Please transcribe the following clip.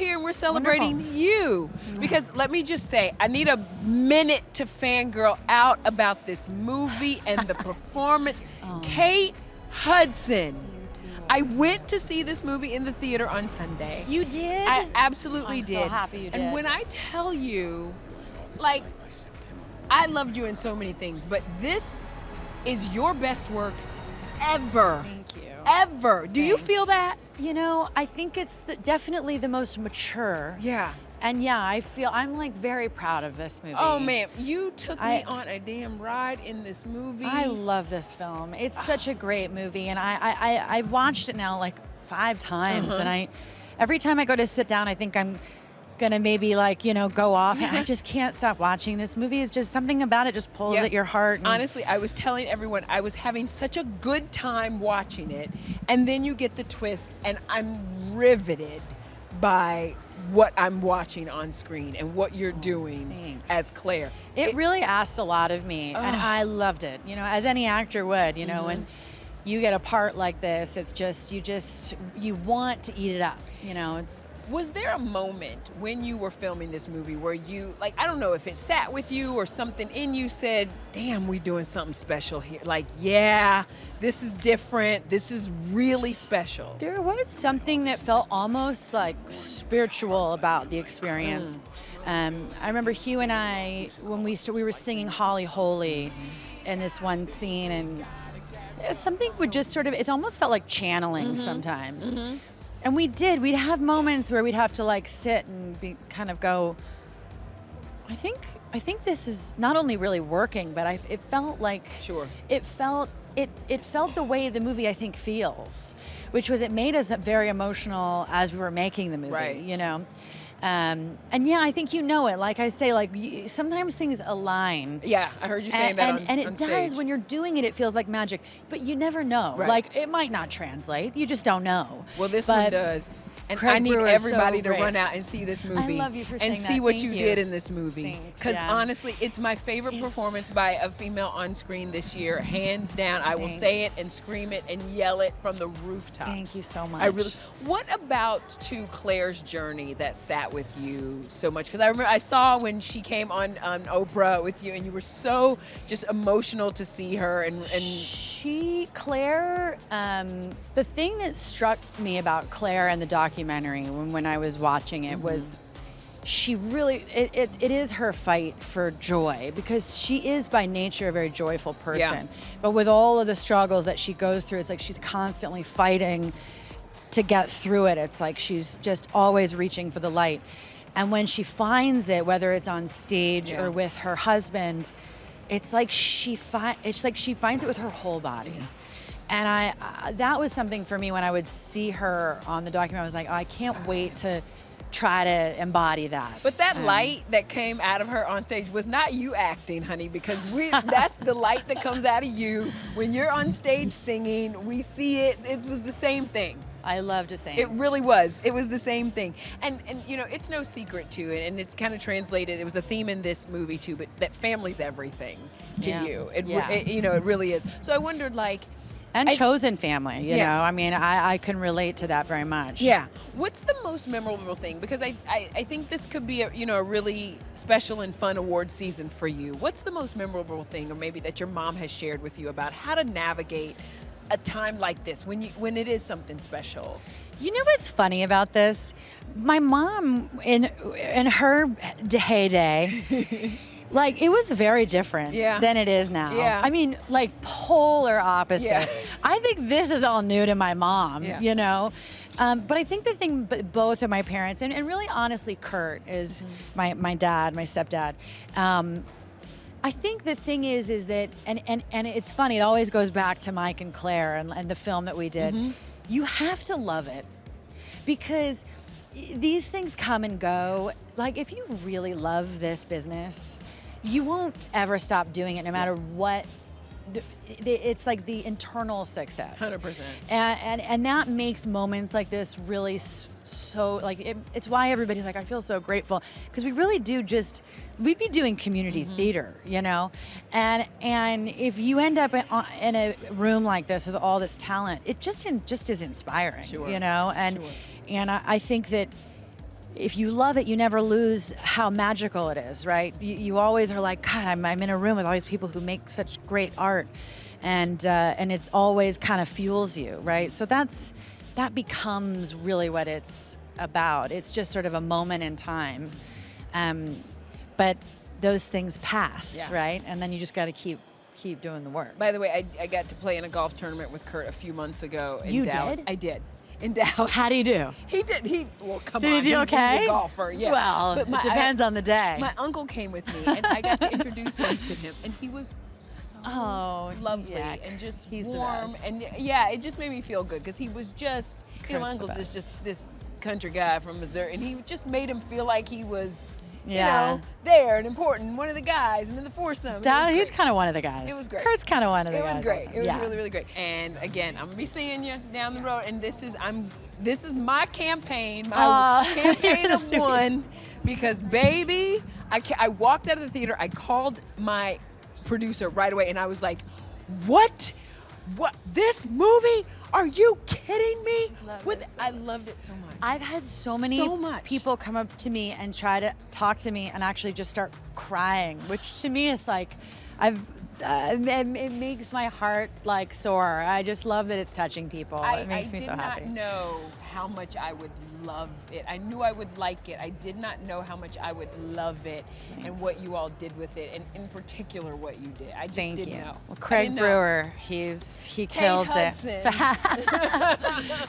here and we're celebrating you. Because let me just say, I need a minute to fangirl out about this movie and the performance. Kate Hudson. I went to see this movie in the theater on Sunday. You did? I absolutely did. I'm so happy you did. And when I tell you, like, I loved you in so many things, but this is your best work ever. Thank you. Ever. Do you feel that? You know, I think it's definitely the most mature. Yeah. And yeah, I'm like very proud of this movie. Oh man, you took me on a damn ride in this movie. I love this film. It's such a great movie, and I've watched it now like 5 times, and every time I go to sit down, I think I'm gonna maybe like, you know, go off. And I just can't stop watching this movie. It's just something about it just pulls at your heart. Honestly, I was telling everyone I was having such a good time watching it, and then you get the twist, and I'm riveted by what I'm watching on screen and what you're doing as Claire. It really asked a lot of me, and I loved it. You know, as any actor would, you know, when you get a part like this, it's just, you want to eat it up, you know, it's. Was there a moment when you were filming this movie where you, like, I don't know if it sat with you or something in you said, damn, we doing something special here. Like, yeah, this is different. This is really special. There was something that felt almost like spiritual about the experience. I remember Hugh and I, when we were singing Holly Holy in this one scene, and something would just sort of, it almost felt like channeling sometimes. And we'd have moments where we'd have to like sit and kind of go, I think this is not only really working, but it felt like, it felt the way the movie I think feels, which was it made us very emotional as we were making the movie, you know? And yeah, I think you know it. Like I say, like sometimes things align. Yeah, I heard you saying that on stage. And it does. When you're doing it, it feels like magic. But you never know. Like it might not translate. You just don't know. Well, this one does. And I need everybody to run out and see this movie. I love you for and saying see that. what Thank you did in this movie. Because honestly, it's my favorite performance by a female on screen this year, hands down. I will say it and scream it and yell it from the rooftops. Thank you so much. What about Claire's journey that sat with you so much? Because I remember I saw when she came on Oprah with you, and you were so just emotional to see her. And Claire, the thing that struck me about Claire and the documentary when I was watching it was she really, it is her fight for joy, because she is by nature a very joyful person. But with all of the struggles that she goes through, it's like she's constantly fighting to get through it. It's like she's just always reaching for the light. And when she finds it, whether it's on stage or with her husband, it's like she finds it with her whole body. And that was something for me when I would see her on the documentary. I was like, oh, I can't wait to try to embody that. But that light that came out of her on stage was not you acting, honey, because that's the light that comes out of you when you're on stage singing. We see it. It was the same thing. I love to sing. It really was. It was the same thing. And you know, it's no secret to it, and it's kind of translated. It was a theme in this movie too, but that family's everything to you. It you know, it really is. So I wondered, like, and chosen family, you know. I mean, I can relate to that very much. Yeah. What's the most memorable thing? Because I think this could be a really special and fun award season for you. What's the most memorable thing, or maybe that your mom has shared with you about how to navigate a time like this when it is something special? You know what's funny about this? My mom, in her heyday, like, it was very different than it is now. I mean, like, polar opposite. I think this is all new to my mom, you know? But I think the thing, both of my parents, and really honestly, Kurt is my dad, my stepdad. I think the thing is that, and it's funny, it always goes back to Mike and Claire and the film that we did. You have to love it, because these things come and go. Like, if you really love this business, you won't ever stop doing it, no matter what. It's like the internal success. 100%. And that makes moments like this really so, like, it's why everybody's like, I feel so grateful, because we really do we'd be doing community theater, you know? And if you end up in a room like this with all this talent, it just is inspiring, you know? And I think that if you love it, you never lose how magical it is, right? You always are like, God, I'm in a room with all these people who make such great art, and it's always kind of fuels you, right? So that becomes really what it's about. It's just sort of a moment in time, but those things pass, right? And then you just got to keep doing the work. By the way, I got to play in a golf tournament with Kurt a few months ago in Dallas. Did? I did. In Dallas. How'd he do? He did. Well, come did on. He do okay? He's a golfer. Yeah. Well, it depends on the day. My uncle came with me, and I got to introduce him to him, and he was so lovely and just warm, and it just made me feel good because he was just, my uncle's is just this country guy from Missouri, and he just made him feel like he was, you know, there and important, one of the guys, and in the foursome. He's kind of one of the guys. It was great. Kurt's kind of one of the guys. It was great. It was really, really great. And again, I'm gonna be seeing you down the road, and this is my campaign, my campaign of one, because baby, I walked out of the theater, I called my producer right away, and I was like, what this movie? Are you kidding me? I loved it so much. I've had so many people come up to me and try to talk to me and actually just start crying, which to me is like, it makes my heart like soar. I just love that it's touching people. It makes me so happy. I did not know how much I would love it. I knew I would like it. I did not know how much I would love it. Thanks. And what you all did with it, and in particular what you did. I just didn't know. Well, Craig Brewer, he killed Hudson. it.